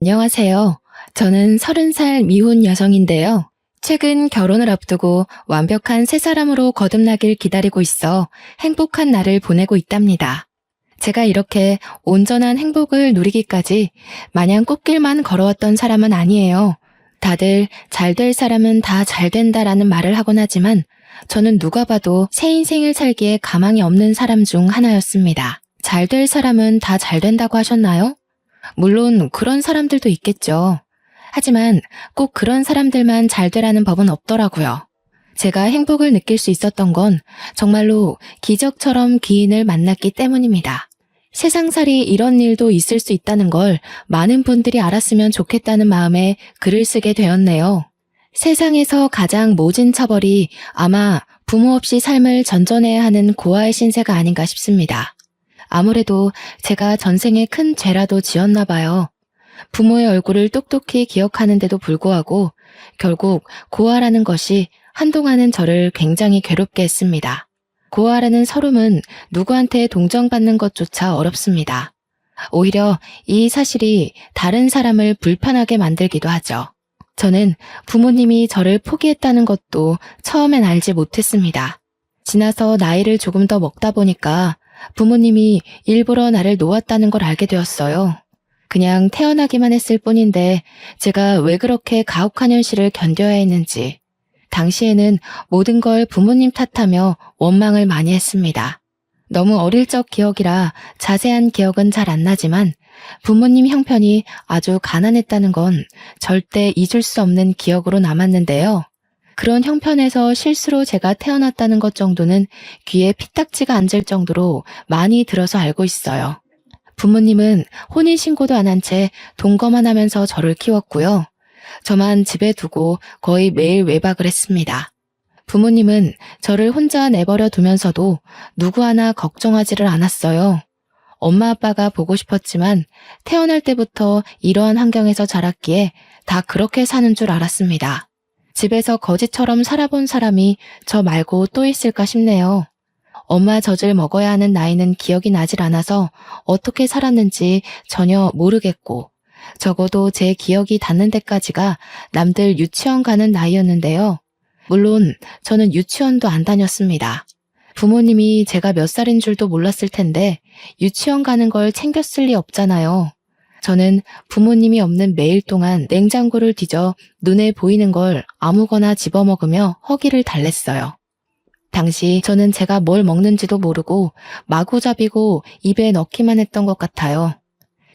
안녕하세요. 저는 30살 미혼 여성인데요. 최근 결혼을 앞두고 완벽한 새 사람으로 거듭나길 기다리고 있어 행복한 날을 보내고 있답니다. 제가 이렇게 온전한 행복을 누리기까지 마냥 꽃길만 걸어왔던 사람은 아니에요. 다들 잘 될 사람은 다 잘 된다라는 말을 하곤 하지만 저는 누가 봐도 새 인생을 살기에 가망이 없는 사람 중 하나였습니다. 잘 될 사람은 다 잘 된다고 하셨나요? 물론 그런 사람들도 있겠죠. 하지만 꼭 그런 사람들만 잘 되라는 법은 없더라고요. 제가 행복을 느낄 수 있었던 건 정말로 기적처럼 귀인을 만났기 때문입니다. 세상살이 이런 일도 있을 수 있다는 걸 많은 분들이 알았으면 좋겠다는 마음에 글을 쓰게 되었네요. 세상에서 가장 모진 처벌이 아마 부모 없이 삶을 전전해야 하는 고아의 신세가 아닌가 싶습니다. 아무래도 제가 전생에 큰 죄라도 지었나 봐요. 부모의 얼굴을 똑똑히 기억하는데도 불구하고 결국 고아라는 것이 한동안은 저를 굉장히 괴롭게 했습니다. 고아라는 서름은 누구한테 동정받는 것조차 어렵습니다. 오히려 이 사실이 다른 사람을 불편하게 만들기도 하죠. 저는 부모님이 저를 포기했다는 것도 처음엔 알지 못했습니다. 지나서 나이를 조금 더 먹다 보니까 부모님이 일부러 나를 놓았다는 걸 알게 되었어요. 그냥 태어나기만 했을 뿐인데 제가 왜 그렇게 가혹한 현실을 견뎌야 했는지. 당시에는 모든 걸 부모님 탓하며 원망을 많이 했습니다. 너무 어릴 적 기억이라 자세한 기억은 잘 안 나지만 부모님 형편이 아주 가난했다는 건 절대 잊을 수 없는 기억으로 남았는데요. 그런 형편에서 실수로 제가 태어났다는 것 정도는 귀에 피딱지가 앉을 정도로 많이 들어서 알고 있어요. 부모님은 혼인신고도 안 한 채 동거만 하면서 저를 키웠고요. 저만 집에 두고 거의 매일 외박을 했습니다. 부모님은 저를 혼자 내버려 두면서도 누구 하나 걱정하지를 않았어요. 엄마 아빠가 보고 싶었지만 태어날 때부터 이러한 환경에서 자랐기에 다 그렇게 사는 줄 알았습니다. 집에서 거지처럼 살아본 사람이 저 말고 또 있을까 싶네요. 엄마 젖을 먹어야 하는 나이는 기억이 나질 않아서 어떻게 살았는지 전혀 모르겠고 적어도 제 기억이 닿는 데까지가 남들 유치원 가는 나이였는데요. 물론 저는 유치원도 안 다녔습니다. 부모님이 제가 몇 살인 줄도 몰랐을 텐데 유치원 가는 걸 챙겼을 리 없잖아요. 저는 부모님이 없는 매일 동안 냉장고를 뒤져 눈에 보이는 걸 아무거나 집어먹으며 허기를 달랬어요. 당시 저는 제가 뭘 먹는지도 모르고 마구잡이고 입에 넣기만 했던 것 같아요.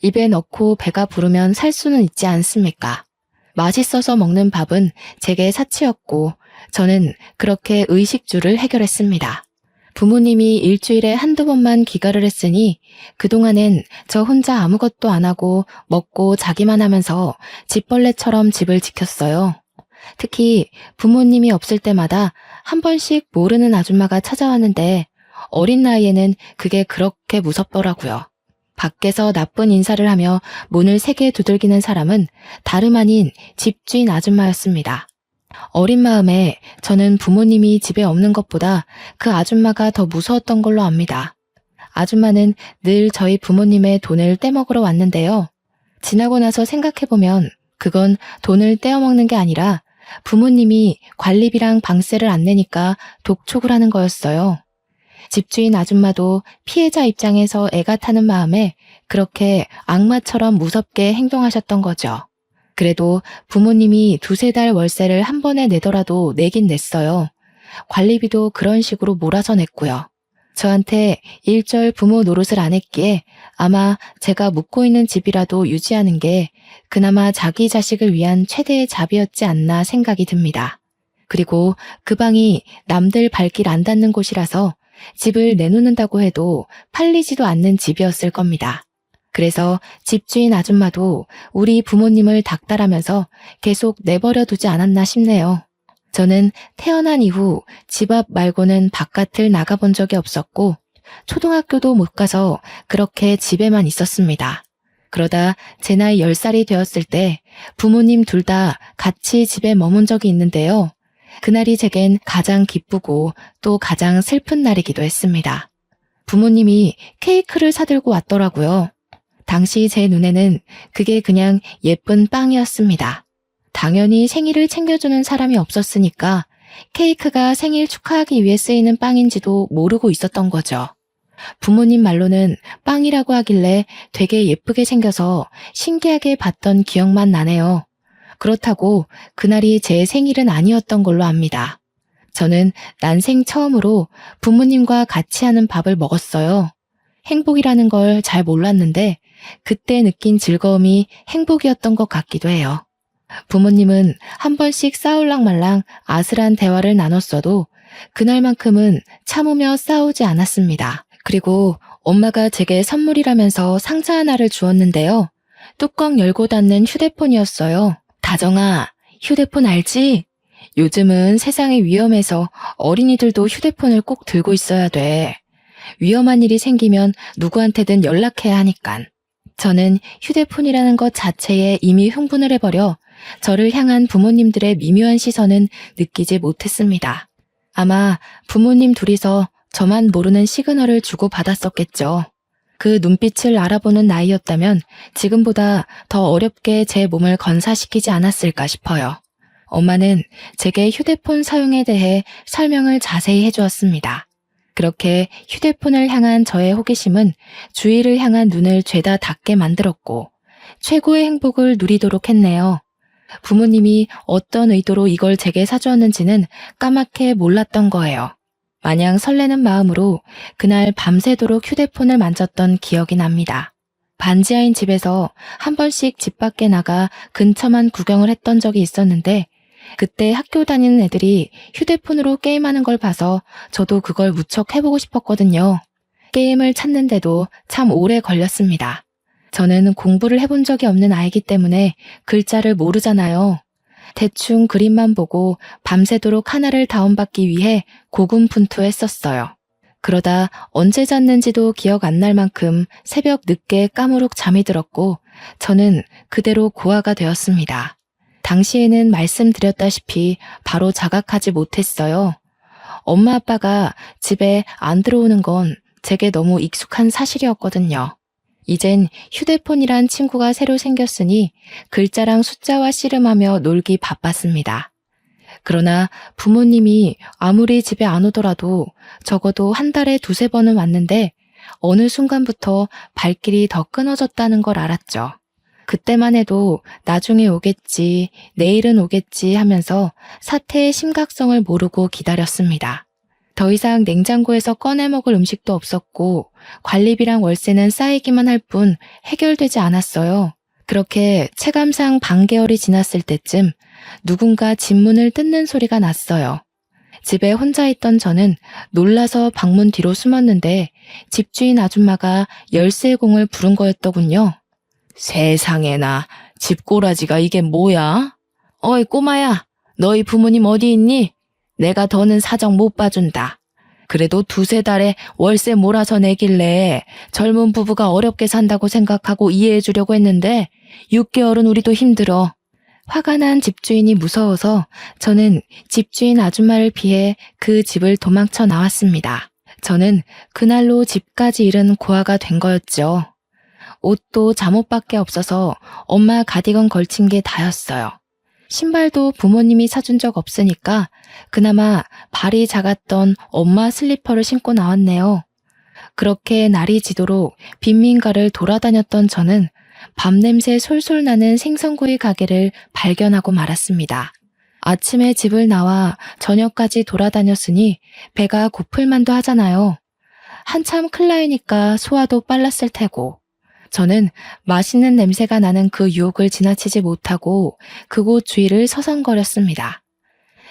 입에 넣고 배가 부르면 살 수는 있지 않습니까? 맛있어서 먹는 밥은 제게 사치였고 저는 그렇게 의식주를 해결했습니다. 부모님이 일주일에 한두 번만 귀가를 했으니 그동안엔 저 혼자 아무것도 안 하고 먹고 자기만 하면서 집벌레처럼 집을 지켰어요. 특히 부모님이 없을 때마다 한 번씩 모르는 아줌마가 찾아왔는데 어린 나이에는 그게 그렇게 무섭더라고요. 밖에서 나쁜 인사를 하며 문을 세게 두들기는 사람은 다름 아닌 집주인 아줌마였습니다. 어린 마음에 저는 부모님이 집에 없는 것보다 그 아줌마가 더 무서웠던 걸로 압니다. 아줌마는 늘 저희 부모님의 돈을 떼먹으러 왔는데요. 지나고 나서 생각해보면 그건 돈을 떼어먹는 게 아니라 부모님이 관리비랑 방세를 안 내니까 독촉을 하는 거였어요. 집주인 아줌마도 피해자 입장에서 애가 타는 마음에 그렇게 악마처럼 무섭게 행동하셨던 거죠. 그래도 부모님이 두세 달 월세를 한 번에 내더라도 내긴 냈어요. 관리비도 그런 식으로 몰아서 냈고요. 저한테 일절 부모 노릇을 안 했기에 아마 제가 묵고 있는 집이라도 유지하는 게 그나마 자기 자식을 위한 최대의 자비였지 않나 생각이 듭니다. 그리고 그 방이 남들 발길 안 닿는 곳이라서 집을 내놓는다고 해도 팔리지도 않는 집이었을 겁니다. 그래서 집주인 아줌마도 우리 부모님을 닥달하면서 계속 내버려 두지 않았나 싶네요. 저는 태어난 이후 집 앞 말고는 바깥을 나가본 적이 없었고 초등학교도 못 가서 그렇게 집에만 있었습니다. 그러다 제 나이 10살이 되었을 때 부모님 둘 다 같이 집에 머문 적이 있는데요. 그날이 제겐 가장 기쁘고 또 가장 슬픈 날이기도 했습니다. 부모님이 케이크를 사들고 왔더라고요. 당시 제 눈에는 그게 그냥 예쁜 빵이었습니다. 당연히 생일을 챙겨주는 사람이 없었으니까 케이크가 생일 축하하기 위해 쓰이는 빵인지도 모르고 있었던 거죠. 부모님 말로는 빵이라고 하길래 되게 예쁘게 생겨서 신기하게 봤던 기억만 나네요. 그렇다고 그날이 제 생일은 아니었던 걸로 압니다. 저는 난생 처음으로 부모님과 같이 하는 밥을 먹었어요. 행복이라는 걸 잘 몰랐는데 그때 느낀 즐거움이 행복이었던 것 같기도 해요. 부모님은 한 번씩 싸울랑말랑 아슬한 대화를 나눴어도 그날만큼은 참으며 싸우지 않았습니다. 그리고 엄마가 제게 선물이라면서 상자 하나를 주었는데요. 뚜껑 열고 닫는 휴대폰이었어요. 다정아, 휴대폰 알지? 요즘은 세상이 위험해서 어린이들도 휴대폰을 꼭 들고 있어야 돼. 위험한 일이 생기면 누구한테든 연락해야 하니깐. 저는 휴대폰이라는 것 자체에 이미 흥분을 해버려 저를 향한 부모님들의 미묘한 시선은 느끼지 못했습니다. 아마 부모님 둘이서 저만 모르는 시그널을 주고 받았었겠죠. 그 눈빛을 알아보는 나이였다면 지금보다 더 어렵게 제 몸을 건사시키지 않았을까 싶어요. 엄마는 제게 휴대폰 사용에 대해 설명을 자세히 해주었습니다. 그렇게 휴대폰을 향한 저의 호기심은 주위를 향한 눈을 죄다 닫게 만들었고 최고의 행복을 누리도록 했네요. 부모님이 어떤 의도로 이걸 제게 사주었는지는 까맣게 몰랐던 거예요. 마냥 설레는 마음으로 그날 밤새도록 휴대폰을 만졌던 기억이 납니다. 반지하인 집에서 한 번씩 집 밖에 나가 근처만 구경을 했던 적이 있었는데 그때 학교 다니는 애들이 휴대폰으로 게임하는 걸 봐서 저도 그걸 무척 해보고 싶었거든요. 게임을 찾는데도 참 오래 걸렸습니다. 저는 공부를 해본 적이 없는 아이기 때문에 글자를 모르잖아요. 대충 그림만 보고 밤새도록 하나를 다운받기 위해 고군분투했었어요. 그러다 언제 잤는지도 기억 안 날 만큼 새벽 늦게 까무룩 잠이 들었고 저는 그대로 고아가 되었습니다. 당시에는 말씀드렸다시피 바로 자각하지 못했어요. 엄마 아빠가 집에 안 들어오는 건 제게 너무 익숙한 사실이었거든요. 이젠 휴대폰이란 친구가 새로 생겼으니 글자랑 숫자와 씨름하며 놀기 바빴습니다. 그러나 부모님이 아무리 집에 안 오더라도 적어도 한 달에 두세 번은 왔는데 어느 순간부터 발길이 더 끊어졌다는 걸 알았죠. 그때만 해도 나중에 오겠지, 내일은 오겠지 하면서 사태의 심각성을 모르고 기다렸습니다. 더 이상 냉장고에서 꺼내 먹을 음식도 없었고 관리비랑 월세는 쌓이기만 할 뿐 해결되지 않았어요. 그렇게 체감상 반개월이 지났을 때쯤 누군가 집 문을 뜯는 소리가 났어요. 집에 혼자 있던 저는 놀라서 방문 뒤로 숨었는데 집주인 아줌마가 열쇠공을 부른 거였더군요. 세상에나, 집꼬라지가 이게 뭐야? 어이 꼬마야, 너희 부모님 어디 있니? 내가 더는 사정 못 봐준다. 그래도 두세 달에 월세 몰아서 내길래 젊은 부부가 어렵게 산다고 생각하고 이해해 주려고 했는데 6개월은 우리도 힘들어. 화가 난 집주인이 무서워서 저는 집주인 아줌마를 피해 그 집을 도망쳐 나왔습니다. 저는 그날로 집까지 잃은 고아가 된 거였죠. 옷도 잠옷밖에 없어서 엄마 가디건 걸친 게 다였어요. 신발도 부모님이 사준 적 없으니까 그나마 발이 작았던 엄마 슬리퍼를 신고 나왔네요. 그렇게 날이 지도록 빈민가를 돌아다녔던 저는 밤냄새 솔솔 나는 생선구이 가게를 발견하고 말았습니다. 아침에 집을 나와 저녁까지 돌아다녔으니 배가 고플 만도 하잖아요. 한참 클 나이니까 소화도 빨랐을 테고. 저는 맛있는 냄새가 나는 그 유혹을 지나치지 못하고 그곳 주위를 서성거렸습니다.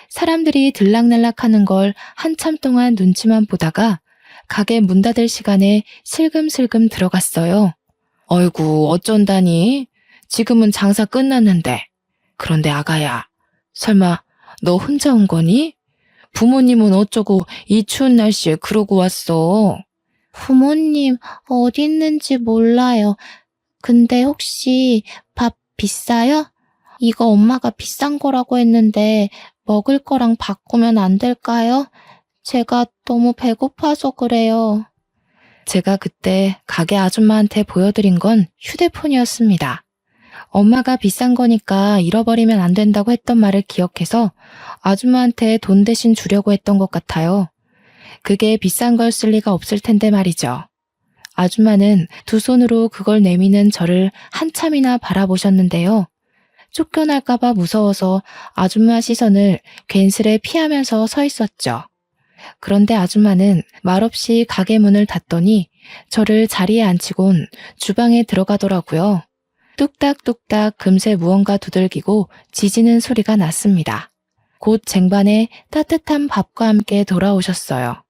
사람들이 들락날락하는 걸 한참 동안 눈치만 보다가 가게 문 닫을 시간에 슬금슬금 들어갔어요. 어이구 어쩐다니? 지금은 장사 끝났는데. 그런데 아가야, 설마 너 혼자 온 거니? 부모님은 어쩌고 이 추운 날씨에 그러고 왔어? 부모님 어디 있는지 몰라요. 근데 혹시 밥 비싸요? 이거 엄마가 비싼 거라고 했는데 먹을 거랑 바꾸면 안 될까요? 제가 너무 배고파서 그래요. 제가 그때 가게 아줌마한테 보여드린 건 휴대폰이었습니다. 엄마가 비싼 거니까 잃어버리면 안 된다고 했던 말을 기억해서 아줌마한테 돈 대신 주려고 했던 것 같아요. 그게 비싼 걸 쓸 리가 없을 텐데 말이죠. 아줌마는 두 손으로 그걸 내미는 저를 한참이나 바라보셨는데요. 쫓겨날까봐 무서워서 아줌마 시선을 괜스레 피하면서 서 있었죠. 그런데 아줌마는 말없이 가게 문을 닫더니 저를 자리에 앉히곤 주방에 들어가더라고요. 뚝딱뚝딱 금세 무언가 두들기고 지지는 소리가 났습니다. 곧 쟁반에 따뜻한 밥과 함께 돌아오셨어요.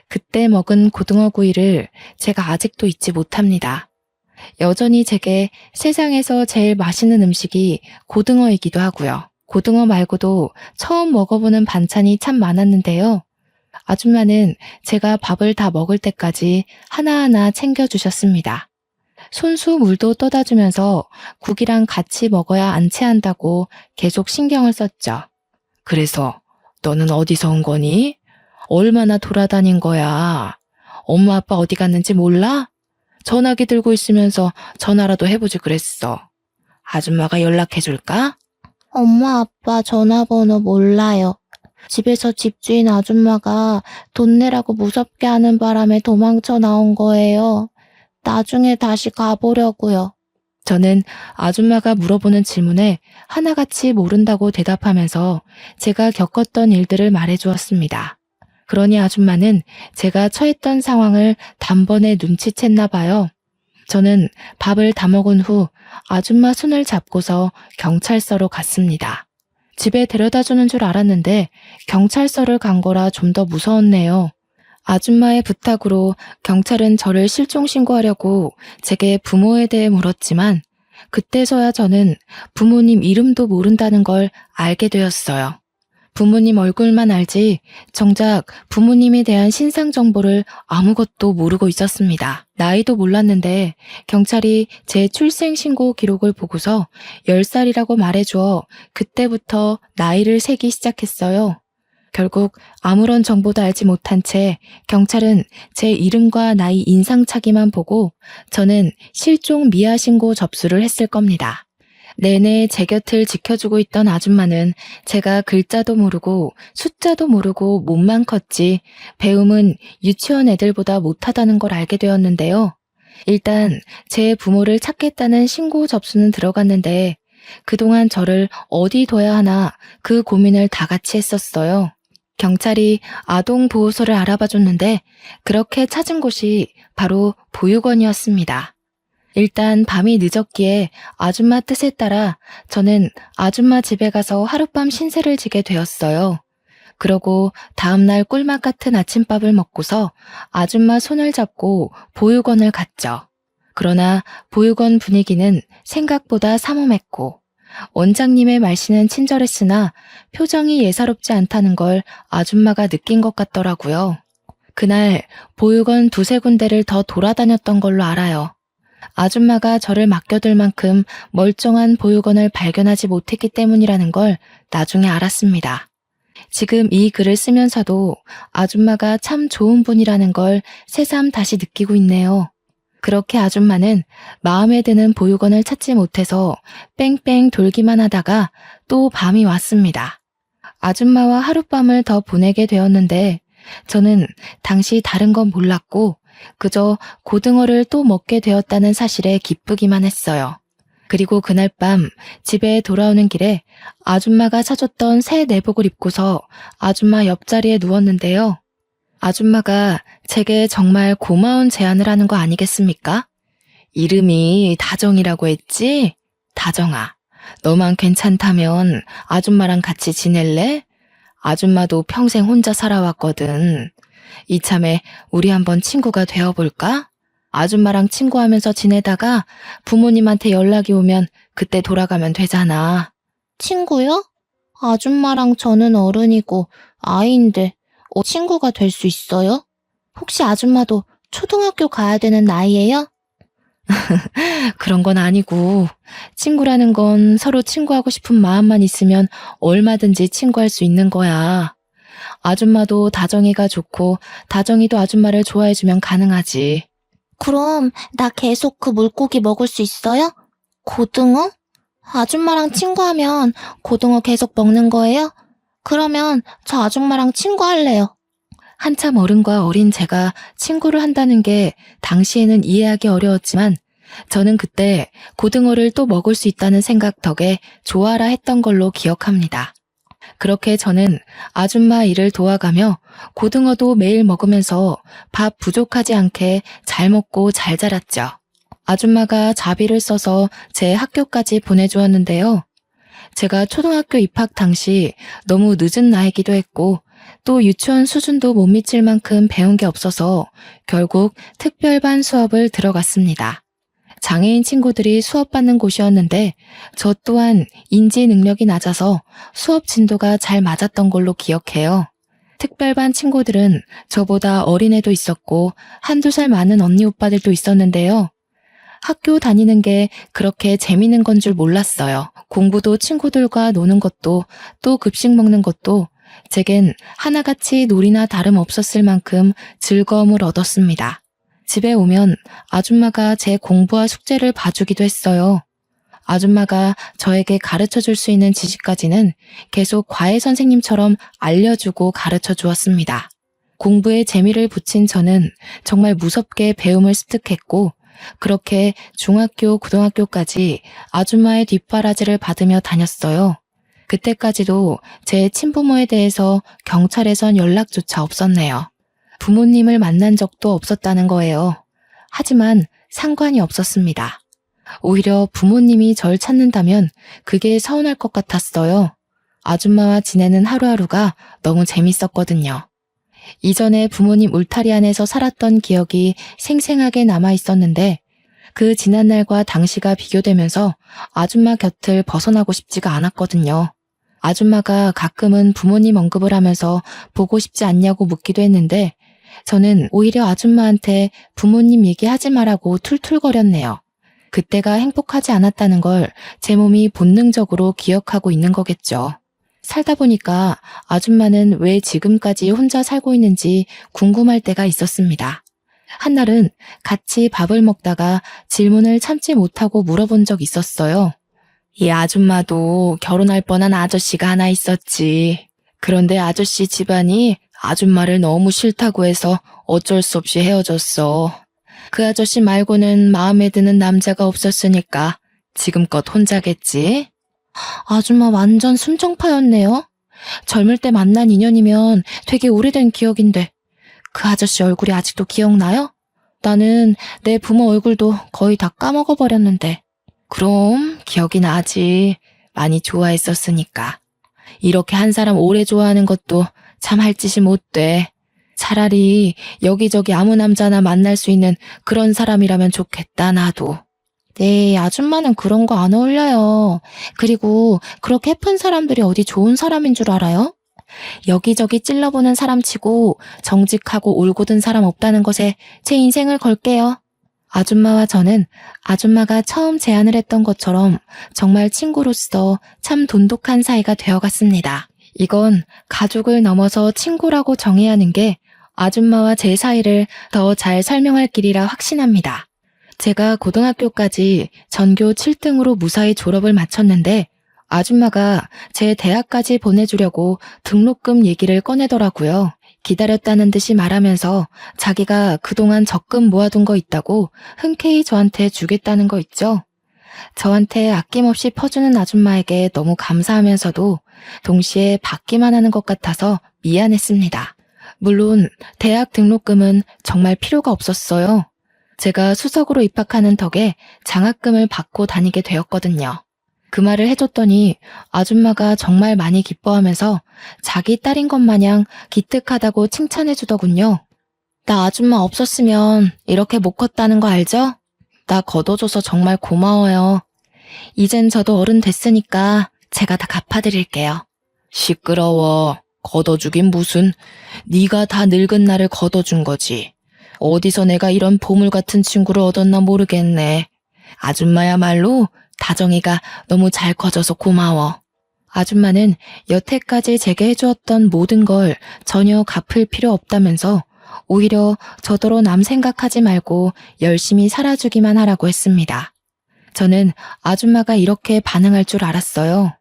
그때 먹은 고등어 구이를 제가 아직도 잊지 못합니다. 여전히 제게 세상에서 제일 맛있는 음식이 고등어이기도 하고요. 고등어 말고도 처음 먹어보는 반찬이 참 많았는데요. 아줌마는 제가 밥을 다 먹을 때까지 하나하나 챙겨주셨습니다. 손수 물도 떠다 주면서 국이랑 같이 먹어야 안 체한다고 계속 신경을 썼죠. 그래서 너는 어디서 온 거니? 얼마나 돌아다닌 거야? 엄마 아빠 어디 갔는지 몰라? 전화기 들고 있으면서 전화라도 해보지 그랬어. 아줌마가 연락해줄까? 엄마, 아빠 전화번호 몰라요. 집에서 집주인 아줌마가 돈 내라고 무섭게 하는 바람에 도망쳐 나온 거예요. 나중에 다시 가보려고요. 저는 아줌마가 물어보는 질문에 하나같이 모른다고 대답하면서 제가 겪었던 일들을 말해주었습니다. 그러니 아줌마는 제가 처했던 상황을 단번에 눈치챘나 봐요. 저는 밥을 다 먹은 후 아줌마 손을 잡고서 경찰서로 갔습니다. 집에 데려다주는 줄 알았는데 경찰서를 간 거라 좀 더 무서웠네요. 아줌마의 부탁으로 경찰은 저를 실종 신고하려고 제게 부모에 대해 물었지만 그때서야 저는 부모님 이름도 모른다는 걸 알게 되었어요. 부모님 얼굴만 알지 정작 부모님에 대한 신상 정보를 아무것도 모르고 있었습니다. 나이도 몰랐는데 경찰이 제 출생신고 기록을 보고서 10살이라고 말해주어 그때부터 나이를 세기 시작했어요. 결국 아무런 정보도 알지 못한 채 경찰은 제 이름과 나이 인상착의만 보고 저는 실종 미아 신고 접수를 했을 겁니다. 내내 제 곁을 지켜주고 있던 아줌마는 제가 글자도 모르고 숫자도 모르고 몸만 컸지 배움은 유치원 애들보다 못하다는 걸 알게 되었는데요. 일단 제 부모를 찾겠다는 신고 접수는 들어갔는데 그동안 저를 어디 둬야 하나 그 고민을 다 같이 했었어요. 경찰이 아동보호소를 알아봐줬는데 그렇게 찾은 곳이 바로 보육원이었습니다. 일단 밤이 늦었기에 아줌마 뜻에 따라 저는 아줌마 집에 가서 하룻밤 신세를 지게 되었어요. 그러고 다음날 꿀맛 같은 아침밥을 먹고서 아줌마 손을 잡고 보육원을 갔죠. 그러나 보육원 분위기는 생각보다 삼엄했고 원장님의 말씨는 친절했으나 표정이 예사롭지 않다는 걸 아줌마가 느낀 것 같더라고요. 그날 보육원 두세 군데를 더 돌아다녔던 걸로 알아요. 아줌마가 저를 맡겨둘 만큼 멀쩡한 보육원을 발견하지 못했기 때문이라는 걸 나중에 알았습니다. 지금 이 글을 쓰면서도 아줌마가 참 좋은 분이라는 걸 새삼 다시 느끼고 있네요. 그렇게 아줌마는 마음에 드는 보육원을 찾지 못해서 뺑뺑 돌기만 하다가 또 밤이 왔습니다. 아줌마와 하룻밤을 더 보내게 되었는데 저는 당시 다른 건 몰랐고 그저 고등어를 또 먹게 되었다는 사실에 기쁘기만 했어요. 그리고 그날 밤 집에 돌아오는 길에 아줌마가 사줬던 새 내복을 입고서 아줌마 옆자리에 누웠는데요. 아줌마가 제게 정말 고마운 제안을 하는 거 아니겠습니까? 이름이 다정이라고 했지? 다정아, 너만 괜찮다면 아줌마랑 같이 지낼래? 아줌마도 평생 혼자 살아왔거든. 이참에 우리 한번 친구가 되어볼까? 아줌마랑 친구하면서 지내다가 부모님한테 연락이 오면 그때 돌아가면 되잖아. 친구요? 아줌마랑 저는 어른이고 아이인데 친구가 될 수 있어요? 혹시 아줌마도 초등학교 가야 되는 나이예요? 그런 건 아니고 친구라는 건 서로 친구하고 싶은 마음만 있으면 얼마든지 친구할 수 있는 거야. 아줌마도 다정이가 좋고 다정이도 아줌마를 좋아해주면 가능하지. 그럼 나 계속 그 물고기 먹을 수 있어요? 고등어? 아줌마랑 친구하면 고등어 계속 먹는 거예요? 그러면 저 아줌마랑 친구할래요. 한참 어른과 어린 제가 친구를 한다는 게 당시에는 이해하기 어려웠지만 저는 그때 고등어를 또 먹을 수 있다는 생각 덕에 좋아라 했던 걸로 기억합니다. 그렇게 저는 아줌마 일을 도와가며 고등어도 매일 먹으면서 밥 부족하지 않게 잘 먹고 잘 자랐죠. 아줌마가 자비를 써서 제 학교까지 보내주었는데요. 제가 초등학교 입학 당시 너무 늦은 나이기도 했고 또 유치원 수준도 못 미칠 만큼 배운 게 없어서 결국 특별반 수업을 들어갔습니다. 장애인 친구들이 수업받는 곳이었는데 저 또한 인지 능력이 낮아서 수업 진도가 잘 맞았던 걸로 기억해요. 특별반 친구들은 저보다 어린애도 있었고 한두 살 많은 언니 오빠들도 있었는데요. 학교 다니는 게 그렇게 재미있는 건 줄 몰랐어요. 공부도 친구들과 노는 것도 또 급식 먹는 것도 제겐 하나같이 놀이나 다름없었을 만큼 즐거움을 얻었습니다. 집에 오면 아줌마가 제 공부와 숙제를 봐주기도 했어요. 아줌마가 저에게 가르쳐 줄 수 있는 지식까지는 계속 과외 선생님처럼 알려주고 가르쳐 주었습니다. 공부에 재미를 붙인 저는 정말 무섭게 배움을 습득했고 그렇게 중학교, 고등학교까지 아줌마의 뒷바라지를 받으며 다녔어요. 그때까지도 제 친부모에 대해서 경찰에선 연락조차 없었네요. 부모님을 만난 적도 없었다는 거예요. 하지만 상관이 없었습니다. 오히려 부모님이 절 찾는다면 그게 서운할 것 같았어요. 아줌마와 지내는 하루하루가 너무 재밌었거든요. 이전에 부모님 울타리 안에서 살았던 기억이 생생하게 남아 있었는데 그 지난날과 당시가 비교되면서 아줌마 곁을 벗어나고 싶지가 않았거든요. 아줌마가 가끔은 부모님 언급을 하면서 보고 싶지 않냐고 묻기도 했는데 저는 오히려 아줌마한테 부모님 얘기하지 말라고 툴툴거렸네요. 그때가 행복하지 않았다는 걸 제 몸이 본능적으로 기억하고 있는 거겠죠. 살다 보니까 아줌마는 왜 지금까지 혼자 살고 있는지 궁금할 때가 있었습니다. 한날은 같이 밥을 먹다가 질문을 참지 못하고 물어본 적 있었어요. 이 아줌마도 결혼할 뻔한 아저씨가 하나 있었지. 그런데 아저씨 집안이 아줌마를 너무 싫다고 해서 어쩔 수 없이 헤어졌어. 그 아저씨 말고는 마음에 드는 남자가 없었으니까 지금껏 혼자겠지? 아줌마 완전 순정파였네요. 젊을 때 만난 인연이면 되게 오래된 기억인데 그 아저씨 얼굴이 아직도 기억나요? 나는 내 부모 얼굴도 거의 다 까먹어버렸는데. 그럼 기억이 나지. 많이 좋아했었으니까. 이렇게 한 사람 오래 좋아하는 것도 참 할 짓이 못 돼. 차라리 여기저기 아무 남자나 만날 수 있는 그런 사람이라면 좋겠다, 나도. 네, 아줌마는 그런 거 안 어울려요. 그리고 그렇게 예쁜 사람들이 어디 좋은 사람인 줄 알아요? 여기저기 찔러보는 사람 치고 정직하고 올곧은 사람 없다는 것에 제 인생을 걸게요. 아줌마와 저는 아줌마가 처음 제안을 했던 것처럼 정말 친구로서 참 돈독한 사이가 되어갔습니다. 이건 가족을 넘어서 친구라고 정해야 하는 게 아줌마와 제 사이를 더 잘 설명할 길이라 확신합니다. 제가 고등학교까지 전교 7등으로 무사히 졸업을 마쳤는데 아줌마가 제 대학까지 보내주려고 등록금 얘기를 꺼내더라고요. 기다렸다는 듯이 말하면서 자기가 그동안 적금 모아둔 거 있다고 흔쾌히 저한테 주겠다는 거 있죠. 저한테 아낌없이 퍼주는 아줌마에게 너무 감사하면서도 동시에 받기만 하는 것 같아서 미안했습니다. 물론 대학 등록금은 정말 필요가 없었어요. 제가 수석으로 입학하는 덕에 장학금을 받고 다니게 되었거든요. 그 말을 해줬더니 아줌마가 정말 많이 기뻐하면서 자기 딸인 것 마냥 기특하다고 칭찬해주더군요. 나 아줌마 없었으면 이렇게 못 컸다는 거 알죠? 나 걷어줘서 정말 고마워요. 이젠 저도 어른 됐으니까 제가 다 갚아드릴게요. 시끄러워. 걷어주긴 무슨. 네가 다 늙은 나를 걷어준 거지. 어디서 내가 이런 보물 같은 친구를 얻었나 모르겠네. 아줌마야말로 다정이가 너무 잘 커져서 고마워. 아줌마는 여태까지 제게 해주었던 모든 걸 전혀 갚을 필요 없다면서 오히려 저더러 남 생각하지 말고 열심히 살아주기만 하라고 했습니다. 저는 아줌마가 이렇게 반응할 줄 알았어요.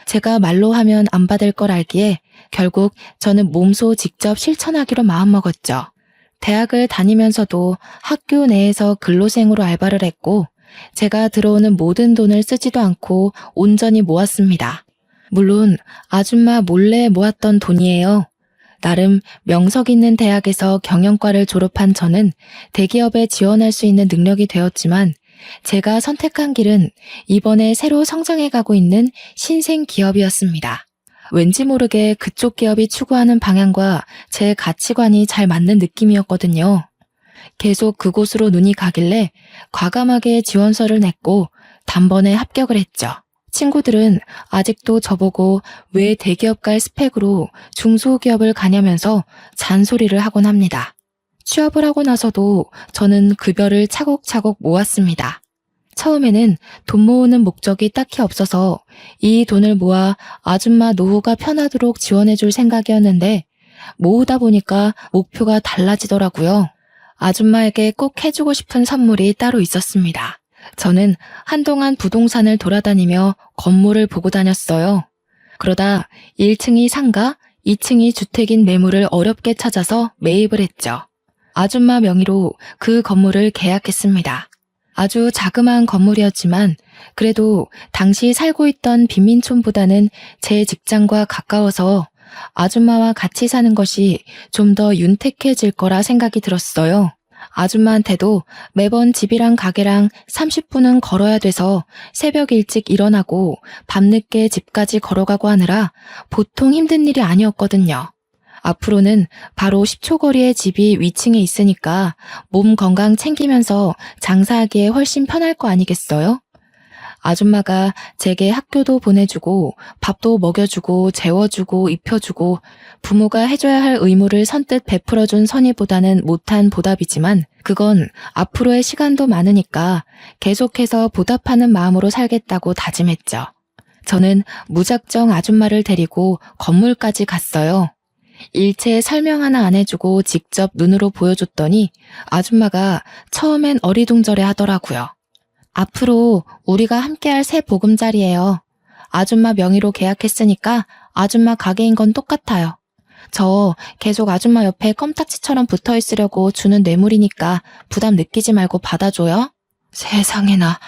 제가 말로 하면 안 받을 걸 알기에 결국 저는 몸소 직접 실천하기로 마음먹었죠. 대학을 다니면서도 학교 내에서 근로생으로 알바를 했고 제가 들어오는 모든 돈을 쓰지도 않고 온전히 모았습니다. 물론 아줌마 몰래 모았던 돈이에요. 나름 명석 있는 대학에서 경영과를 졸업한 저는 대기업에 지원할 수 있는 능력이 되었지만 제가 선택한 길은 이번에 새로 성장해 가고 있는 신생 기업이었습니다. 왠지 모르게 그쪽 기업이 추구하는 방향과 제 가치관이 잘 맞는 느낌이었거든요. 계속 그곳으로 눈이 가길래 과감하게 지원서를 냈고 단번에 합격을 했죠. 친구들은 아직도 저보고 왜 대기업 갈 스펙으로 중소기업을 가냐면서 잔소리를 하곤 합니다. 취업을 하고 나서도 저는 급여를 차곡차곡 모았습니다. 처음에는 돈 모으는 목적이 딱히 없어서 이 돈을 모아 아줌마 노후가 편하도록 지원해줄 생각이었는데 모으다 보니까 목표가 달라지더라고요. 아줌마에게 꼭 해주고 싶은 선물이 따로 있었습니다. 저는 한동안 부동산을 돌아다니며 건물을 보고 다녔어요. 그러다 1층이 상가, 2층이 주택인 매물을 어렵게 찾아서 매입을 했죠. 아줌마 명의로 그 건물을 계약했습니다. 아주 자그마한 건물이었지만 그래도 당시 살고 있던 빈민촌보다는 제 직장과 가까워서 아줌마와 같이 사는 것이 좀 더 윤택해질 거라 생각이 들었어요. 아줌마한테도 매번 집이랑 가게랑 30분은 걸어야 돼서 새벽 일찍 일어나고 밤늦게 집까지 걸어가고 하느라 보통 힘든 일이 아니었거든요. 앞으로는 바로 10초 거리의 집이 위층에 있으니까 몸 건강 챙기면서 장사하기에 훨씬 편할 거 아니겠어요? 아줌마가 제게 학교도 보내주고 밥도 먹여주고 재워주고 입혀주고 부모가 해줘야 할 의무를 선뜻 베풀어준 선의보다는 못한 보답이지만 그건 앞으로의 시간도 많으니까 계속해서 보답하는 마음으로 살겠다고 다짐했죠. 저는 무작정 아줌마를 데리고 건물까지 갔어요. 일체 설명 하나 안 해주고 직접 눈으로 보여줬더니 아줌마가 처음엔 어리둥절해 하더라고요. 앞으로 우리가 함께할 새 보금자리예요. 아줌마 명의로 계약했으니까 아줌마 가게인 건 똑같아요. 저 계속 아줌마 옆에 껌딱지처럼 붙어 있으려고 주는 뇌물이니까 부담 느끼지 말고 받아줘요. 세상에나,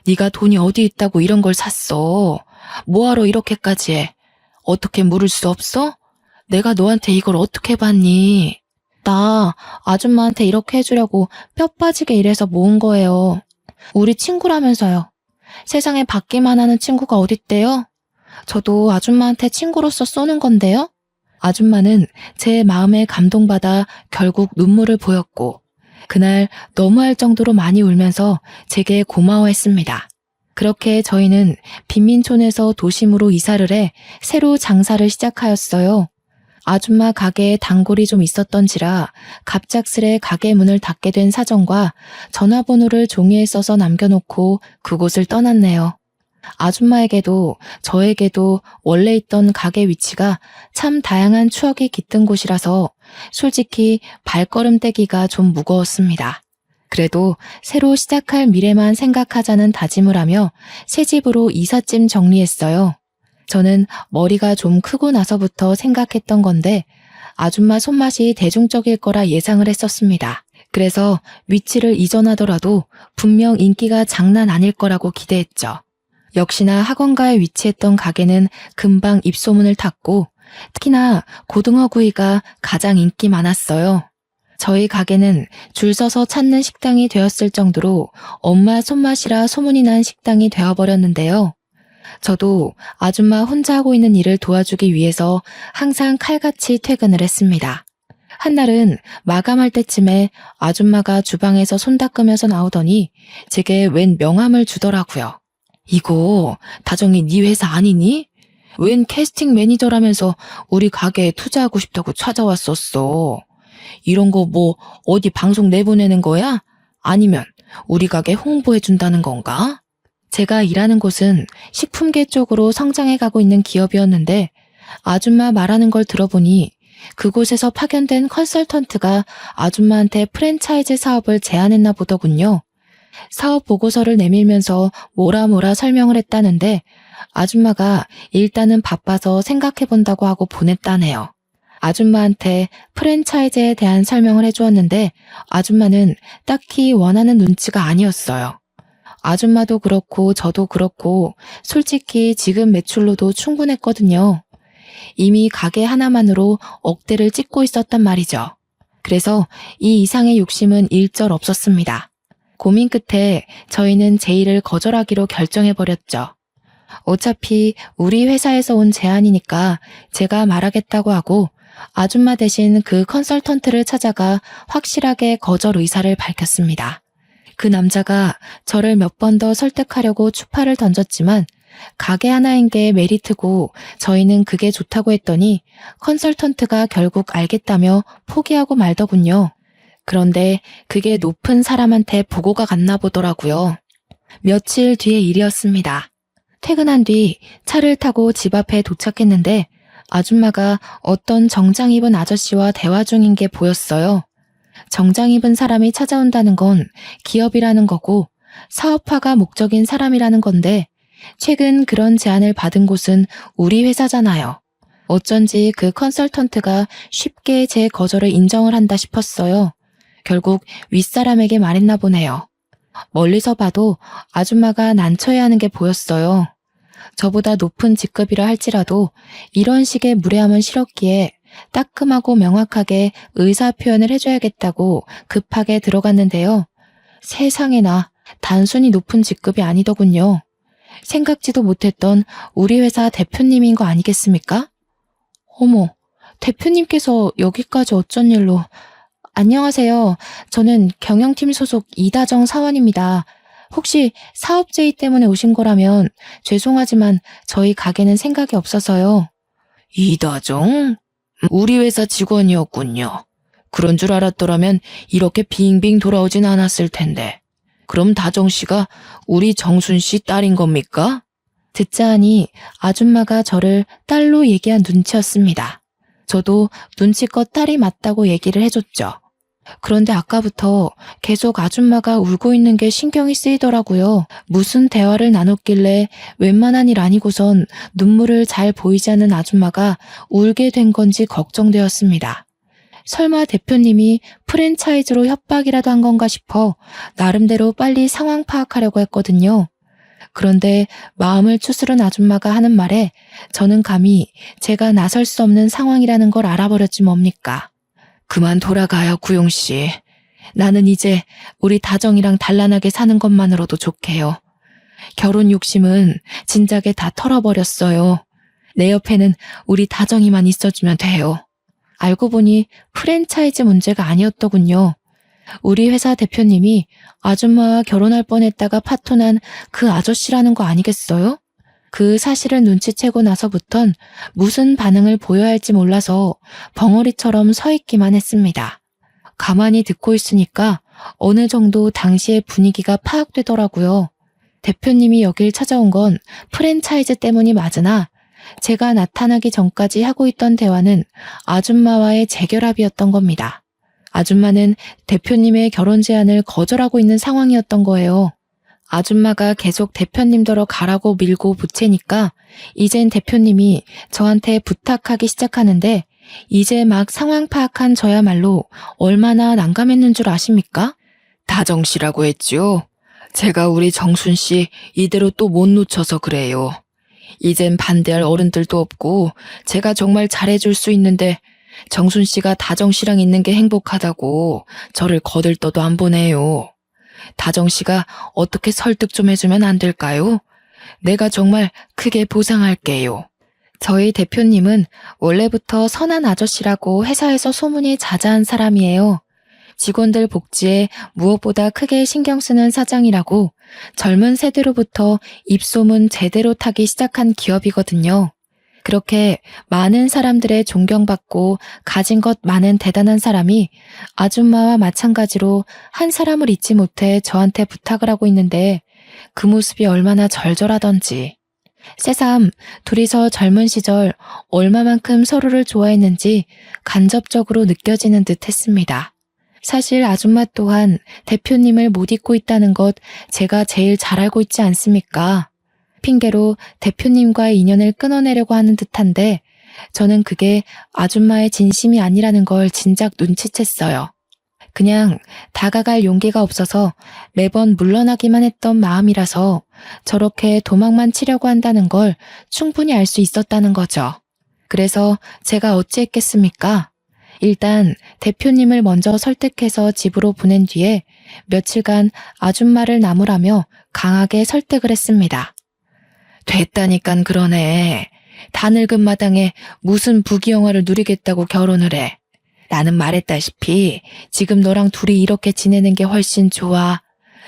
네가 돈이 어디 있다고 이런 걸 샀어. 뭐하러 이렇게까지 해? 어떻게 물을 수 없어? 내가 너한테 이걸 어떻게 받니? 나 아줌마한테 이렇게 해주려고 뼈 빠지게 일해서 모은 거예요. 우리 친구라면서요. 세상에 받기만 하는 친구가 어딨대요? 저도 아줌마한테 친구로서 쏘는 건데요. 아줌마는 제 마음에 감동받아 결국 눈물을 보였고 그날 너무할 정도로 많이 울면서 제게 고마워했습니다. 그렇게 저희는 빈민촌에서 도심으로 이사를 해 새로 장사를 시작하였어요. 아줌마 가게에 단골이 좀 있었던지라 갑작스레 가게 문을 닫게 된 사정과 전화번호를 종이에 써서 남겨놓고 그곳을 떠났네요. 아줌마에게도 저에게도 원래 있던 가게 위치가 참 다양한 추억이 깃든 곳이라서 솔직히 발걸음 떼기가 좀 무거웠습니다. 그래도 새로 시작할 미래만 생각하자는 다짐을 하며 새 집으로 이삿짐 정리했어요. 저는 머리가 좀 크고 나서부터 생각했던 건데 아줌마 손맛이 대중적일 거라 예상을 했었습니다. 그래서 위치를 이전하더라도 분명 인기가 장난 아닐 거라고 기대했죠. 역시나 학원가에 위치했던 가게는 금방 입소문을 탔고 특히나 고등어 구이가 가장 인기 많았어요. 저희 가게는 줄 서서 찾는 식당이 되었을 정도로 엄마 손맛이라 소문이 난 식당이 되어버렸는데요. 저도 아줌마 혼자 하고 있는 일을 도와주기 위해서 항상 칼같이 퇴근을 했습니다. 한날은 마감할 때쯤에 아줌마가 주방에서 손 닦으면서 나오더니 제게 웬 명함을 주더라고요. 이거 다정이 네 회사 아니니? 웬 캐스팅 매니저라면서 우리 가게에 투자하고 싶다고 찾아왔었어. 이런 거 뭐 어디 방송 내보내는 거야? 아니면 우리 가게 홍보해준다는 건가? 제가 일하는 곳은 식품계 쪽으로 성장해 가고 있는 기업이었는데 아줌마 말하는 걸 들어보니 그곳에서 파견된 컨설턴트가 아줌마한테 프랜차이즈 사업을 제안했나 보더군요. 사업 보고서를 내밀면서 뭐라 설명을 했다는데 아줌마가 일단은 바빠서 생각해 본다고 하고 보냈다네요. 아줌마한테 프랜차이즈에 대한 설명을 해주었는데 아줌마는 딱히 원하는 눈치가 아니었어요. 아줌마도 그렇고 저도 그렇고 솔직히 지금 매출로도 충분했거든요. 이미 가게 하나만으로 억대를 찍고 있었단 말이죠. 그래서 이 이상의 욕심은 일절 없었습니다. 고민 끝에 저희는 제의를 거절하기로 결정해버렸죠. 어차피 우리 회사에서 온 제안이니까 제가 말하겠다고 하고 아줌마 대신 그 컨설턴트를 찾아가 확실하게 거절 의사를 밝혔습니다. 그 남자가 저를 몇 번 더 설득하려고 추파를 던졌지만 가게 하나인 게 메리트고 저희는 그게 좋다고 했더니 컨설턴트가 결국 알겠다며 포기하고 말더군요. 그런데 그게 높은 사람한테 보고가 갔나 보더라고요. 며칠 뒤의 일이었습니다. 퇴근한 뒤 차를 타고 집 앞에 도착했는데 아줌마가 어떤 정장 입은 아저씨와 대화 중인 게 보였어요. 정장 입은 사람이 찾아온다는 건 기업이라는 거고 사업화가 목적인 사람이라는 건데 최근 그런 제안을 받은 곳은 우리 회사잖아요. 어쩐지 그 컨설턴트가 쉽게 제 거절을 인정을 한다 싶었어요. 결국 윗사람에게 말했나 보네요. 멀리서 봐도 아줌마가 난처해하는 게 보였어요. 저보다 높은 직급이라 할지라도 이런 식의 무례함은 싫었기에 따끔하고 명확하게 의사 표현을 해줘야겠다고 급하게 들어갔는데요. 세상에나 단순히 높은 직급이 아니더군요. 생각지도 못했던 우리 회사 대표님인 거 아니겠습니까? 어머, 대표님께서 여기까지 어쩐 일로... 안녕하세요. 저는 경영팀 소속 이다정 사원입니다. 혹시 사업 제의 때문에 오신 거라면 죄송하지만 저희 가게는 생각이 없어서요. 이다정? 우리 회사 직원이었군요. 그런 줄 알았더라면 이렇게 빙빙 돌아오진 않았을 텐데. 그럼 다정 씨가 우리 정순 씨 딸인 겁니까? 듣자 하니 아줌마가 저를 딸로 얘기한 눈치였습니다. 저도 눈치껏 딸이 맞다고 얘기를 해줬죠. 그런데 아까부터 계속 아줌마가 울고 있는 게 신경이 쓰이더라고요. 무슨 대화를 나눴길래 웬만한 일 아니고선 눈물을 잘 보이지 않는 아줌마가 울게 된 건지 걱정되었습니다. 설마 대표님이 프랜차이즈로 협박이라도 한 건가 싶어 나름대로 빨리 상황 파악하려고 했거든요. 그런데 마음을 추스른 아줌마가 하는 말에 저는 감히 제가 나설 수 없는 상황이라는 걸 알아버렸지 뭡니까. 그만 돌아가요, 구용씨. 나는 이제 우리 다정이랑 단란하게 사는 것만으로도 좋게요. 결혼 욕심은 진작에 다 털어버렸어요. 내 옆에는 우리 다정이만 있어주면 돼요. 알고 보니 프랜차이즈 문제가 아니었더군요. 우리 회사 대표님이 아줌마와 결혼할 뻔했다가 파토난 그 아저씨라는 거 아니겠어요? 그 사실을 눈치채고 나서부턴 무슨 반응을 보여야 할지 몰라서 벙어리처럼 서 있기만 했습니다. 가만히 듣고 있으니까 어느 정도 당시의 분위기가 파악되더라고요. 대표님이 여길 찾아온 건 프랜차이즈 때문이 맞으나 제가 나타나기 전까지 하고 있던 대화는 아줌마와의 재결합이었던 겁니다. 아줌마는 대표님의 결혼 제안을 거절하고 있는 상황이었던 거예요. 아줌마가 계속 대표님더러 가라고 밀고 보채니까 이젠 대표님이 저한테 부탁하기 시작하는데 이제 막 상황 파악한 저야말로 얼마나 난감했는 줄 아십니까? 다정 씨라고 했지요. 제가 우리 정순 씨 이대로 또 못 놓쳐서 그래요. 이젠 반대할 어른들도 없고 제가 정말 잘해줄 수 있는데 정순 씨가 다정 씨랑 있는 게 행복하다고 저를 거들떠도 안 보내요. 다정 씨가 어떻게 설득 좀 해주면 안 될까요? 내가 정말 크게 보상할게요. 저희 대표님은 원래부터 선한 아저씨라고 회사에서 소문이 자자한 사람이에요. 직원들 복지에 무엇보다 크게 신경 쓰는 사장이라고 젊은 세대로부터 입소문 제대로 타기 시작한 기업이거든요. 그렇게 많은 사람들의 존경받고 가진 것 많은 대단한 사람이 아줌마와 마찬가지로 한 사람을 잊지 못해 저한테 부탁을 하고 있는데 그 모습이 얼마나 절절하던지. 새삼 둘이서 젊은 시절 얼마만큼 서로를 좋아했는지 간접적으로 느껴지는 듯 했습니다. 사실 아줌마 또한 대표님을 못 잊고 있다는 것 제가 제일 잘 알고 있지 않습니까? 핑계로 대표님과의 인연을 끊어내려고 하는 듯한데 저는 그게 아줌마의 진심이 아니라는 걸 진작 눈치챘어요. 그냥 다가갈 용기가 없어서 매번 물러나기만 했던 마음이라서 저렇게 도망만 치려고 한다는 걸 충분히 알 수 있었다는 거죠. 그래서 제가 어찌했겠습니까? 일단 대표님을 먼저 설득해서 집으로 보낸 뒤에 며칠간 아줌마를 나무라며 강하게 설득을 했습니다. 됐다니깐 그러네. 다 늙은 마당에 무슨 부귀영화를 누리겠다고 결혼을 해. 나는 말했다시피 지금 너랑 둘이 이렇게 지내는 게 훨씬 좋아.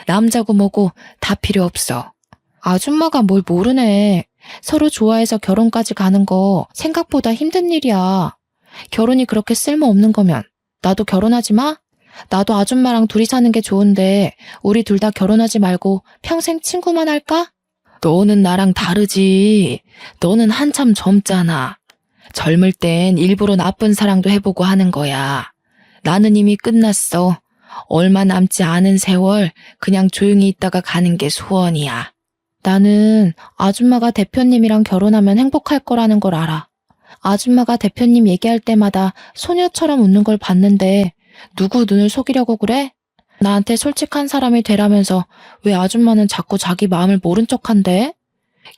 남자고 뭐고 다 필요 없어. 아줌마가 뭘 모르네. 서로 좋아해서 결혼까지 가는 거 생각보다 힘든 일이야. 결혼이 그렇게 쓸모없는 거면 나도 결혼하지 마? 나도 아줌마랑 둘이 사는 게 좋은데 우리 둘 다 결혼하지 말고 평생 친구만 할까? 너는 나랑 다르지. 너는 한참 젊잖아. 젊을 땐 일부러 나쁜 사랑도 해보고 하는 거야. 나는 이미 끝났어. 얼마 남지 않은 세월 그냥 조용히 있다가 가는 게 소원이야. 나는 아줌마가 대표님이랑 결혼하면 행복할 거라는 걸 알아. 아줌마가 대표님 얘기할 때마다 소녀처럼 웃는 걸 봤는데 누구 눈을 속이려고 그래? 나한테 솔직한 사람이 되라면서 왜 아줌마는 자꾸 자기 마음을 모른 척한대?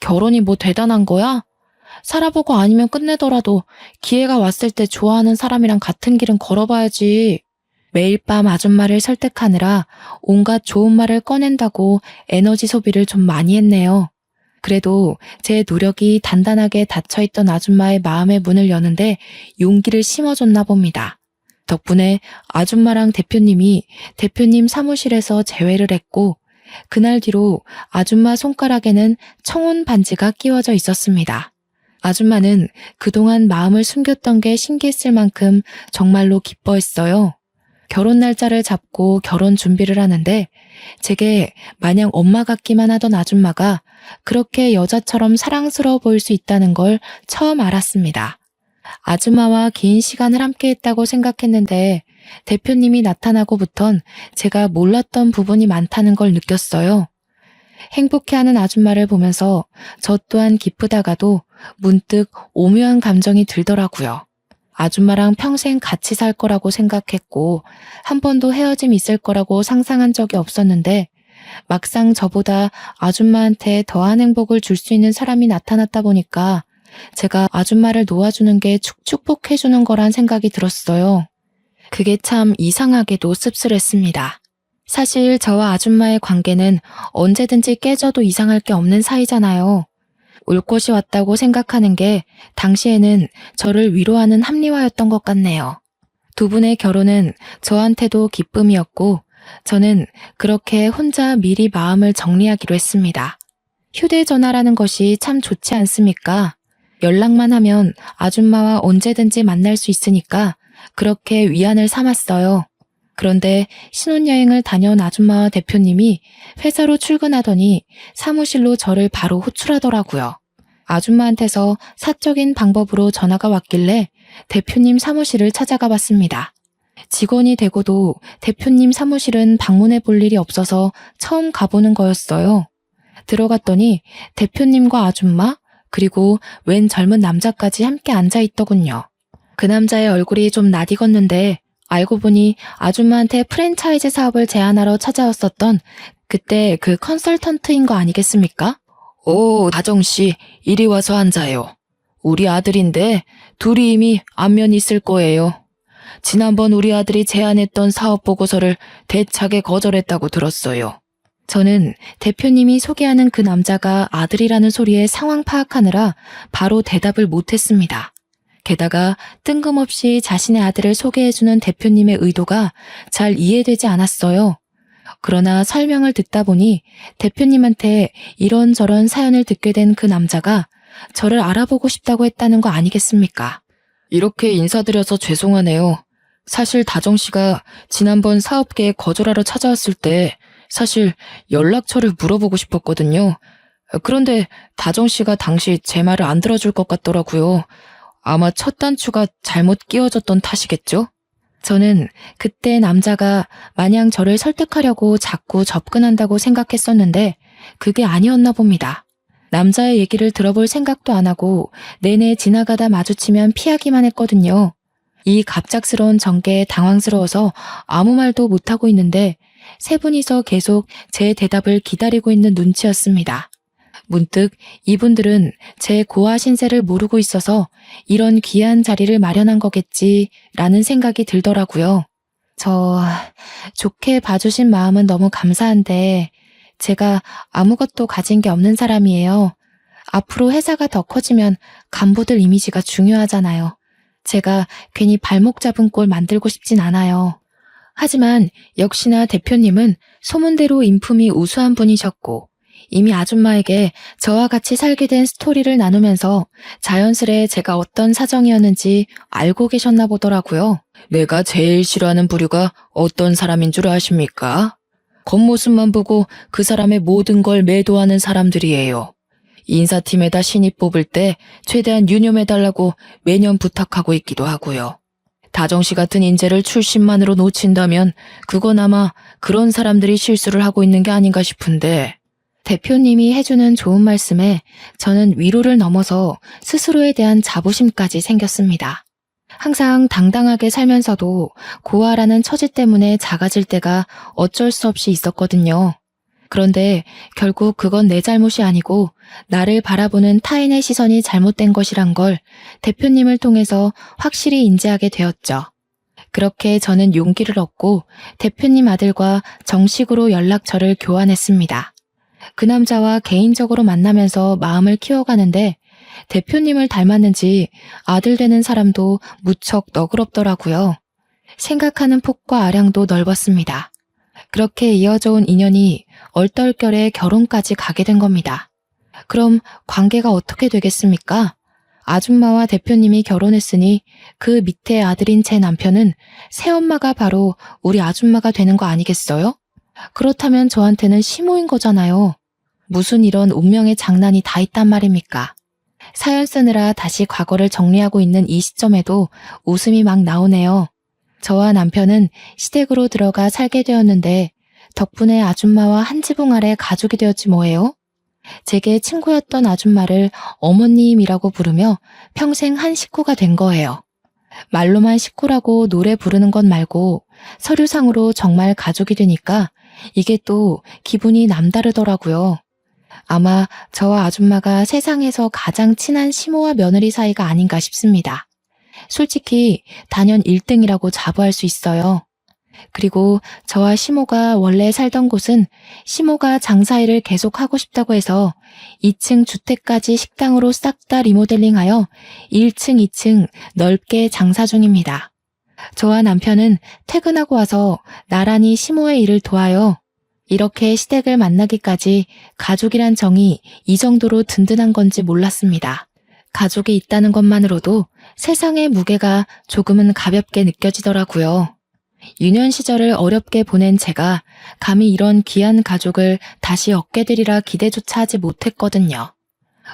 결혼이 뭐 대단한 거야? 살아보고 아니면 끝내더라도 기회가 왔을 때 좋아하는 사람이랑 같은 길은 걸어봐야지. 매일 밤 아줌마를 설득하느라 온갖 좋은 말을 꺼낸다고 에너지 소비를 좀 많이 했네요. 그래도 제 노력이 단단하게 닫혀있던 아줌마의 마음의 문을 여는데 용기를 심어줬나 봅니다. 덕분에 아줌마랑 대표님이 대표님 사무실에서 재회를 했고 그날 뒤로 아줌마 손가락에는 청혼 반지가 끼워져 있었습니다. 아줌마는 그동안 마음을 숨겼던 게 신기했을 만큼 정말로 기뻐했어요. 결혼 날짜를 잡고 결혼 준비를 하는데 제게 마냥 엄마 같기만 하던 아줌마가 그렇게 여자처럼 사랑스러워 보일 수 있다는 걸 처음 알았습니다. 아줌마와 긴 시간을 함께 했다고 생각했는데 대표님이 나타나고부턴 제가 몰랐던 부분이 많다는 걸 느꼈어요. 행복해하는 아줌마를 보면서 저 또한 기쁘다가도 문득 오묘한 감정이 들더라고요. 아줌마랑 평생 같이 살 거라고 생각했고 한 번도 헤어짐 있을 거라고 상상한 적이 없었는데 막상 저보다 아줌마한테 더한 행복을 줄 수 있는 사람이 나타났다 보니까 제가 아줌마를 놓아주는 게 축복해주는 거란 생각이 들었어요. 그게 참 이상하게도 씁쓸했습니다. 사실 저와 아줌마의 관계는 언제든지 깨져도 이상할 게 없는 사이잖아요. 올 것이 왔다고 생각하는 게 당시에는 저를 위로하는 합리화였던 것 같네요. 두 분의 결혼은 저한테도 기쁨이었고 저는 그렇게 혼자 미리 마음을 정리하기로 했습니다. 휴대전화라는 것이 참 좋지 않습니까? 연락만 하면 아줌마와 언제든지 만날 수 있으니까 그렇게 위안을 삼았어요. 그런데 신혼여행을 다녀온 아줌마와 대표님이 회사로 출근하더니 사무실로 저를 바로 호출하더라고요. 아줌마한테서 사적인 방법으로 전화가 왔길래 대표님 사무실을 찾아가 봤습니다. 직원이 되고도 대표님 사무실은 방문해 볼 일이 없어서 처음 가보는 거였어요. 들어갔더니 대표님과 아줌마 그리고 웬 젊은 남자까지 함께 앉아 있더군요. 그 남자의 얼굴이 좀 낯익었는데 알고 보니 아줌마한테 프랜차이즈 사업을 제안하러 찾아왔었던 그때 그 컨설턴트인 거 아니겠습니까? 오, 다정씨, 이리 와서 앉아요. 우리 아들인데 둘이 이미 안면이 있을 거예요. 지난번 우리 아들이 제안했던 사업 보고서를 대차게 거절했다고 들었어요. 저는 대표님이 소개하는 그 남자가 아들이라는 소리에 상황 파악하느라 바로 대답을 못했습니다. 게다가 뜬금없이 자신의 아들을 소개해주는 대표님의 의도가 잘 이해되지 않았어요. 그러나 설명을 듣다 보니 대표님한테 이런저런 사연을 듣게 된 그 남자가 저를 알아보고 싶다고 했다는 거 아니겠습니까? 이렇게 인사드려서 죄송하네요. 사실 다정씨가 지난번 사업 계획 거절하러 찾아왔을 때 사실 연락처를 물어보고 싶었거든요. 그런데 다정 씨가 당시 제 말을 안 들어줄 것 같더라고요. 아마 첫 단추가 잘못 끼워졌던 탓이겠죠? 저는 그때 남자가 마냥 저를 설득하려고 자꾸 접근한다고 생각했었는데 그게 아니었나 봅니다. 남자의 얘기를 들어볼 생각도 안 하고 내내 지나가다 마주치면 피하기만 했거든요. 이 갑작스러운 전개에 당황스러워서 아무 말도 못하고 있는데 세 분이서 계속 제 대답을 기다리고 있는 눈치였습니다. 문득 이분들은 제 고아 신세를 모르고 있어서 이런 귀한 자리를 마련한 거겠지라는 생각이 들더라고요. 좋게 봐주신 마음은 너무 감사한데 제가 아무것도 가진 게 없는 사람이에요. 앞으로 회사가 더 커지면 간부들 이미지가 중요하잖아요. 제가 괜히 발목 잡은 꼴 만들고 싶진 않아요. 하지만 역시나 대표님은 소문대로 인품이 우수한 분이셨고 이미 아줌마에게 저와 같이 살게 된 스토리를 나누면서 자연스레 제가 어떤 사정이었는지 알고 계셨나 보더라고요. 내가 제일 싫어하는 부류가 어떤 사람인 줄 아십니까? 겉모습만 보고 그 사람의 모든 걸 매도하는 사람들이에요. 인사팀에다 신입 뽑을 때 최대한 유념해달라고 매년 부탁하고 있기도 하고요. 다정씨 같은 인재를 출신만으로 놓친다면 그건 아마 그런 사람들이 실수를 하고 있는 게 아닌가 싶은데 대표님이 해주는 좋은 말씀에 저는 위로를 넘어서 스스로에 대한 자부심까지 생겼습니다. 항상 당당하게 살면서도 고아라는 처지 때문에 작아질 때가 어쩔 수 없이 있었거든요. 그런데 결국 그건 내 잘못이 아니고 나를 바라보는 타인의 시선이 잘못된 것이란 걸 대표님을 통해서 확실히 인지하게 되었죠. 그렇게 저는 용기를 얻고 대표님 아들과 정식으로 연락처를 교환했습니다. 그 남자와 개인적으로 만나면서 마음을 키워가는데 대표님을 닮았는지 아들 되는 사람도 무척 너그럽더라고요. 생각하는 폭과 아량도 넓었습니다. 그렇게 이어져 온 인연이 얼떨결에 결혼까지 가게 된 겁니다. 그럼 관계가 어떻게 되겠습니까? 아줌마와 대표님이 결혼했으니 그 밑에 아들인 제 남편은 새엄마가 바로 우리 아줌마가 되는 거 아니겠어요? 그렇다면 저한테는 시모인 거잖아요. 무슨 이런 운명의 장난이 다 있단 말입니까? 사연 쓰느라 다시 과거를 정리하고 있는 이 시점에도 웃음이 막 나오네요. 저와 남편은 시댁으로 들어가 살게 되었는데 덕분에 아줌마와 한 지붕 아래 가족이 되었지 뭐예요? 제게 친구였던 아줌마를 어머님이라고 부르며 평생 한 식구가 된 거예요. 말로만 식구라고 노래 부르는 것 말고 서류상으로 정말 가족이 되니까 이게 또 기분이 남다르더라고요. 아마 저와 아줌마가 세상에서 가장 친한 시모와 며느리 사이가 아닌가 싶습니다. 솔직히 단연 1등이라고 자부할 수 있어요. 그리고 저와 시모가 원래 살던 곳은 시모가 장사일을 계속 하고 싶다고 해서 2층 주택까지 식당으로 싹 다 리모델링하여 1층, 2층 넓게 장사 중입니다. 저와 남편은 퇴근하고 와서 나란히 시모의 일을 도와요. 이렇게 시댁을 만나기까지 가족이란 정이 이 정도로 든든한 건지 몰랐습니다. 가족이 있다는 것만으로도 세상의 무게가 조금은 가볍게 느껴지더라고요. 유년 시절을 어렵게 보낸 제가 감히 이런 귀한 가족을 다시 얻게 되리라 기대조차 하지 못했거든요.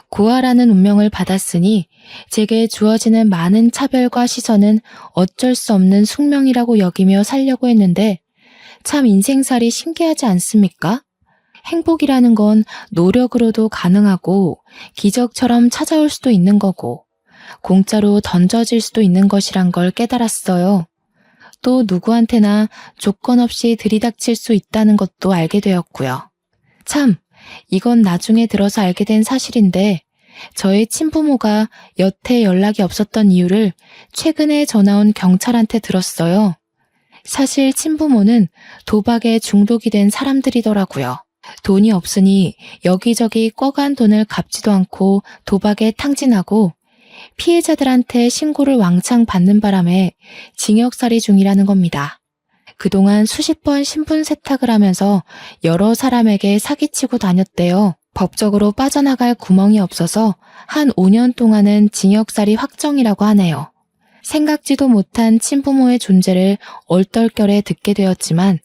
고아라는 운명을 받았으니 제게 주어지는 많은 차별과 시선은 어쩔 수 없는 숙명이라고 여기며 살려고 했는데 참 인생살이 신기하지 않습니까? 행복이라는 건 노력으로도 가능하고 기적처럼 찾아올 수도 있는 거고 공짜로 던져질 수도 있는 것이란 걸 깨달았어요. 또 누구한테나 조건 없이 들이닥칠 수 있다는 것도 알게 되었고요. 참, 이건 나중에 들어서 알게 된 사실인데 저의 친부모가 여태 연락이 없었던 이유를 최근에 전화 온 경찰한테 들었어요. 사실 친부모는 도박에 중독이 된 사람들이더라고요. 돈이 없으니 여기저기 꿔간 돈을 갚지도 않고 도박에 탕진하고 피해자들한테 신고를 왕창 받는 바람에 징역살이 중이라는 겁니다. 그동안 수십 번 신분 세탁을 하면서 여러 사람에게 사기치고 다녔대요. 법적으로 빠져나갈 구멍이 없어서 한 5년 동안은 징역살이 확정이라고 하네요. 생각지도 못한 친부모의 존재를 얼떨결에 듣게 되었지만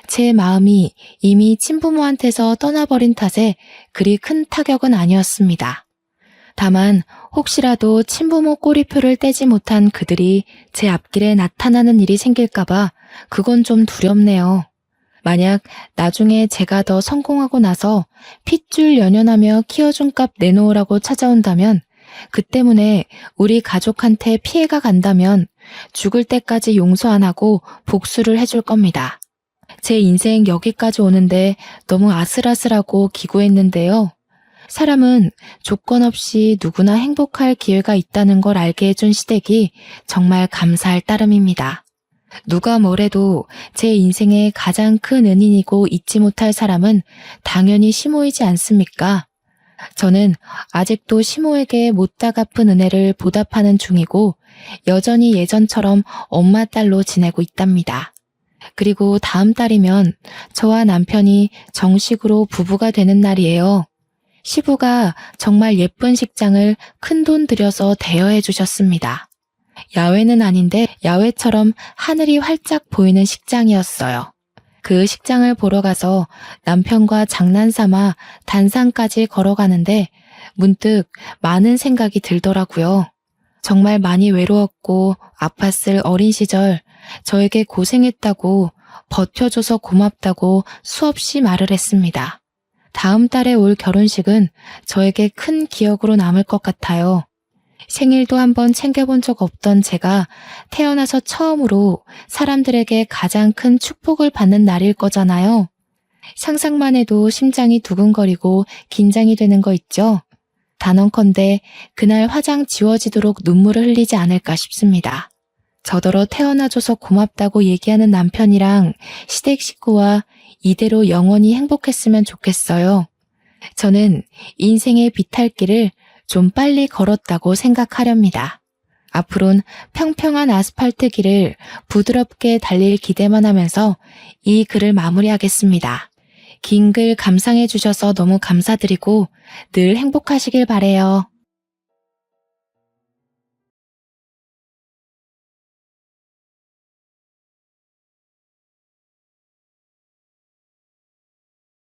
제 마음이 이미 친부모한테서 떠나버린 탓에 그리 큰 타격은 아니었습니다. 다만 혹시라도 친부모 꼬리표를 떼지 못한 그들이 제 앞길에 나타나는 일이 생길까봐 그건 좀 두렵네요. 만약 나중에 제가 더 성공하고 나서 핏줄 연연하며 키워준 값 내놓으라고 찾아온다면, 그 때문에 우리 가족한테 피해가 간다면 죽을 때까지 용서 안 하고 복수를 해줄 겁니다. 제 인생 여기까지 오는데 너무 아슬아슬하고 기구했는데요. 사람은 조건 없이 누구나 행복할 기회가 있다는 걸 알게 해준 시댁이 정말 감사할 따름입니다. 누가 뭐래도 제 인생의 가장 큰 은인이고 잊지 못할 사람은 당연히 시모이지 않습니까? 저는 아직도 시모에게 못다 갚은 은혜를 보답하는 중이고 여전히 예전처럼 엄마 딸로 지내고 있답니다. 그리고 다음 달이면 저와 남편이 정식으로 부부가 되는 날이에요. 시부가 정말 예쁜 식장을 큰돈 들여서 대여해 주셨습니다. 야외는 아닌데 야외처럼 하늘이 활짝 보이는 식장이었어요. 그 식장을 보러 가서 남편과 장난삼아 단상까지 걸어가는데 문득 많은 생각이 들더라고요. 정말 많이 외로웠고 아팠을 어린 시절 저에게 고생했다고, 버텨줘서 고맙다고 수없이 말을 했습니다. 다음 달에 올 결혼식은 저에게 큰 기억으로 남을 것 같아요. 생일도 한번 챙겨본 적 없던 제가 태어나서 처음으로 사람들에게 가장 큰 축복을 받는 날일 거잖아요. 상상만 해도 심장이 두근거리고 긴장이 되는 거 있죠? 단언컨대 그날 화장 지워지도록 눈물을 흘리지 않을까 싶습니다. 저더러 태어나줘서 고맙다고 얘기하는 남편이랑 시댁 식구와 이대로 영원히 행복했으면 좋겠어요. 저는 인생의 비탈길을 좀 빨리 걸었다고 생각하렵니다. 앞으론 평평한 아스팔트 길을 부드럽게 달릴 기대만 하면서 이 글을 마무리하겠습니다. 긴 글 감상해 주셔서 너무 감사드리고 늘 행복하시길 바래요.